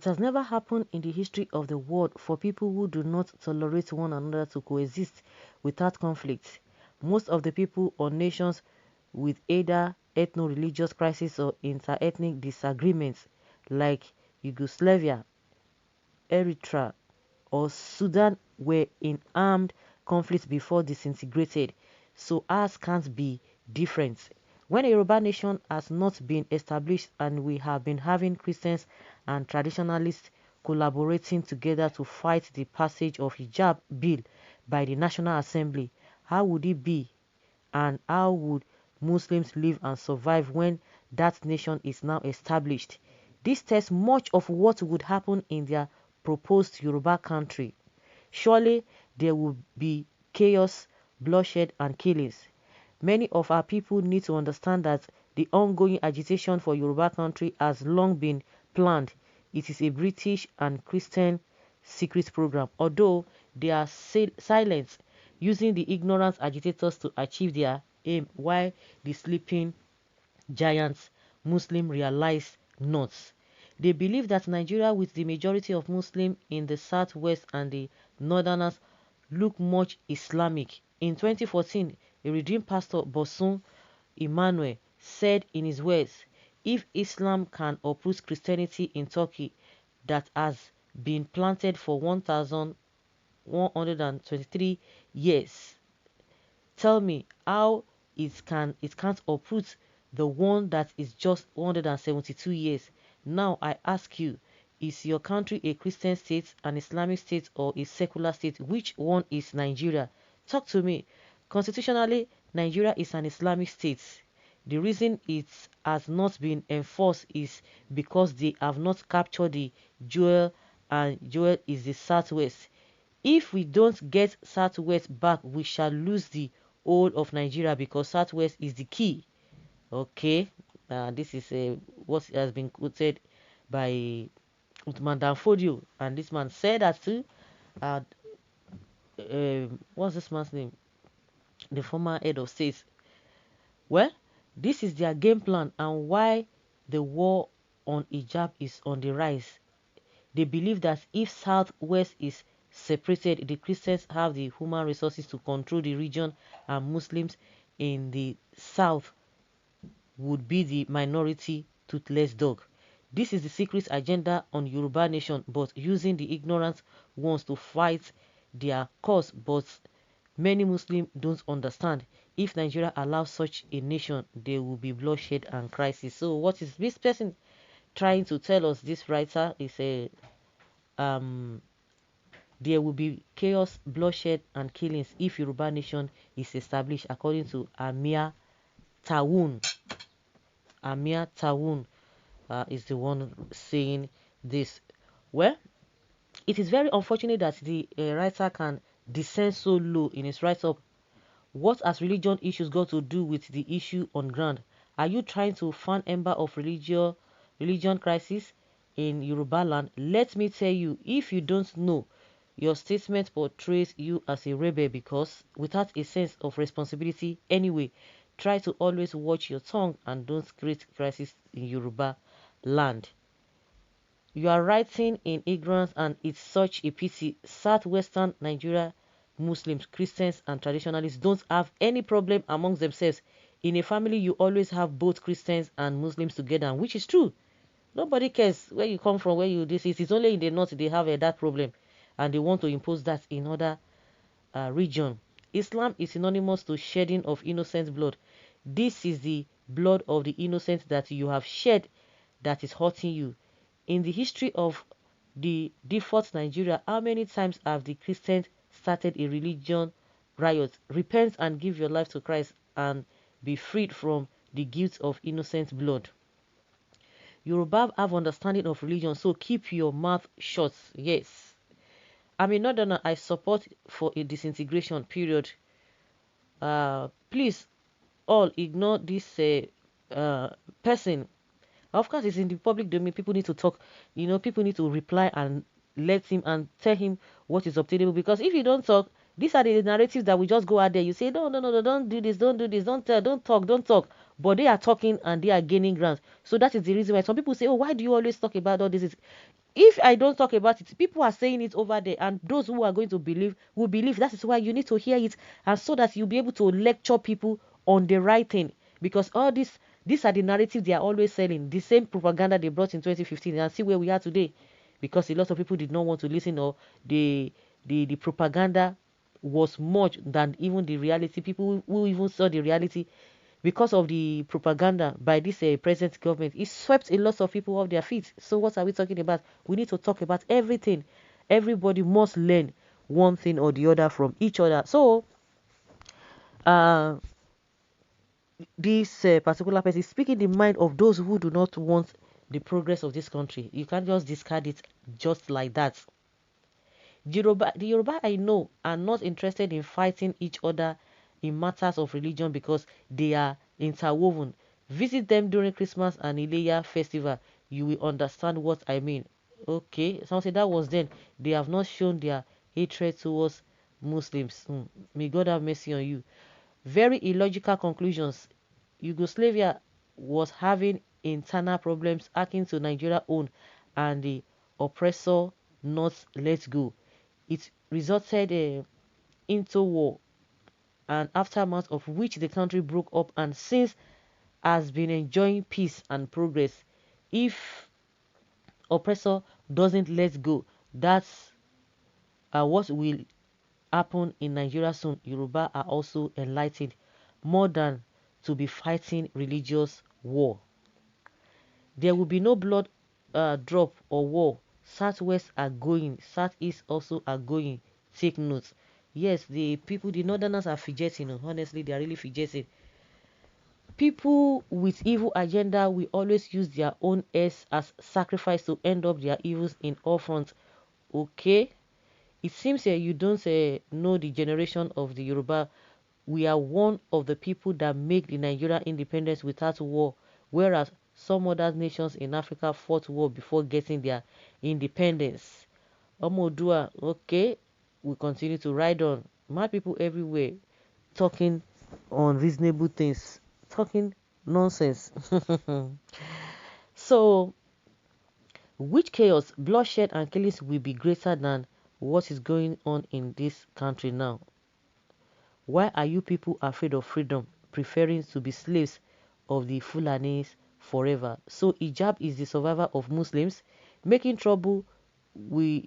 has never happened in the history of the world for people who do not tolerate one another to coexist without conflict. Most of the people or nations with either ethno-religious crisis or inter-ethnic disagreements, like Yugoslavia, Eritrea, or Sudan, were in armed conflict before disintegrated, so ours can't be different. When a Yoruba nation has not been established and we have been having Christians and traditionalists collaborating together to fight the passage of hijab bill by the National Assembly, how would it be, and how would Muslims live and survive when that nation is now established? This tests much of what would happen in their proposed Yoruba country. Surely there will be chaos, bloodshed, and killings. Many of our people need to understand that the ongoing agitation for Yoruba country has long been planned. It is a British and Christian secret program, although they are silent, using the ignorant agitators to achieve their aim, while the sleeping giants, Muslim, realize not. They believe that Nigeria, with the majority of Muslims in the southwest and the northerners, look much Islamic. In 2014, a redeemed pastor, Bosun Emmanuel, said in his words, if Islam can uproot Christianity in Turkey that has been planted for 1,123 years, tell me how it can't uproot the one that is just 172 years. Now I ask you, is your country a Christian state, an Islamic state, or a secular state? Which one is Nigeria? Talk to me. Constitutionally, Nigeria is an Islamic state. The reason it has not been enforced is because they have not captured the jewel, and jewel is the southwest. If we don't get southwest back, we shall lose the whole of Nigeria, because southwest is the key. Okay, this is what has been quoted by Uthman Danfodio, and this man said that too. Uh, what's this man's name? The former head of state. Well, this is their game plan and why the war on hijab is on the rise. They believe that if Southwest is separated, the Christians have the human resources to control the region, and Muslims in the South would be the minority toothless dog. This is the secret agenda on Yoruba nation, but using the ignorant ones to fight their cause. But many Muslims don't understand. If Nigeria allows such a nation, there will be bloodshed and crisis. So what is this person trying to tell us? This writer is a there will be chaos, bloodshed, and killings if Yoruba nation is established, according to Amir Tawun. Amir Tawun is the one saying this. Well, it is very unfortunate that the writer can descend so low in his write-up. What has religion issues got to do with the issue on ground? Are you trying to fan ember of religion crisis in Yoruba land? Let me tell you, if you don't know, your statement portrays you as a rebel, because without a sense of responsibility anyway. Try to always watch your tongue and don't create crisis in Yoruba land. You are writing in ignorance, and it's such a pity. Southwestern Nigeria Muslims, Christians, and traditionalists don't have any problem amongst themselves. In a family, you always have both Christians and Muslims together, which is true. Nobody cares where you come from, where you this is. It's only in the north they have that problem, and they want to impose that in other region. Islam is synonymous to shedding of innocent blood. This is the blood of the innocent that you have shed that is hurting you. In the history of the default Nigeria, how many times have the Christians started a religion riot? Repent and give your life to Christ and be freed from the guilt of innocent blood. Yoruba have understanding of religion, so keep your mouth shut. Yes. I'm a northerner. I support for a disintegration period. Please all ignore this person. Of course, it's in the public domain. People need to talk. People need to reply and let him and tell him what is obtainable. Because if you don't talk, these are the narratives that we just go out there. You say, no, no, no, no, don't do this, don't do this, don't tell, don't talk, don't talk. But they are talking and they are gaining ground. So that is the reason why some people say, oh, why do you always talk about all this? if I don't talk about it, people are saying it over there, and those who are going to believe will believe. That is why you need to hear it, and so that you'll be able to lecture people on the right thing. Because all these are the narrative they are always selling. The same propaganda they brought in 2015, and see where we are today. Because a lot of people did not want to listen, or the propaganda was much than even the reality. People who even saw the reality, because of the propaganda by this present government, it swept a lot of people off their feet. So what are we talking about? We need to talk about everything. Everybody must learn one thing or the other from each other. So uh, this particular person is speaking the mind of those who do not want the progress of this country. You can't just discard it just like that. The Yoruba I know are not interested in fighting each other in matters of religion because they are interwoven. Visit them during Christmas and Ileya festival. You will understand what I mean. Okay, someone said that was then. They have not shown their hatred towards Muslims. May God have mercy on you. Very illogical conclusions. Yugoslavia was having internal problems akin to Nigeria own, and the oppressor not let go. It resulted into war, and aftermath of which the country broke up and since has been enjoying peace and progress. If oppressor doesn't let go, that's what will happen in Nigeria soon. Yoruba are also enlightened more than to be fighting religious war. There will be no blood drop or war. Southwest are going, Southeast also are going. Take note. Yes, the people, the Northerners are fidgeting. Honestly, they are really fidgeting. People with evil agenda will always use their own heirs as sacrifice to end up their evils in all fronts. Okay? It seems you don't know the generation of the Yoruba. We are one of the people that make the Nigeria independence without war, whereas some other nations in Africa fought war before getting their independence. Oduduwa, okay, we continue to ride on. Mad people everywhere talking unreasonable things, talking nonsense. So, which chaos, bloodshed, and killings will be greater than what is going on in this country now? Why are you people afraid of freedom, preferring to be slaves of the Fulanis forever? So hijab is the survivor of Muslims. Making trouble with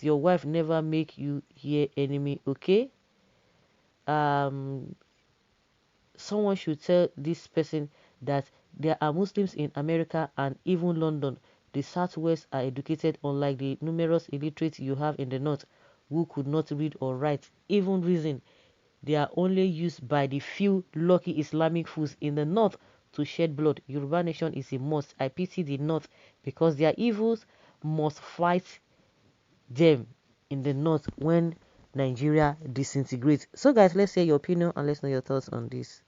your wife never make you hear enemy, okay? Um, Someone should tell this person that there are Muslims in America and even London. The Southwest are educated, unlike the numerous illiterates you have in the North who could not read or write, even reason. They are only used by the few lucky Islamic fools in the North to shed blood. Yoruba nation is a must. I pity the North because their evils must fight them in the North when Nigeria disintegrates. So guys, let's hear your opinion and let's know your thoughts on this.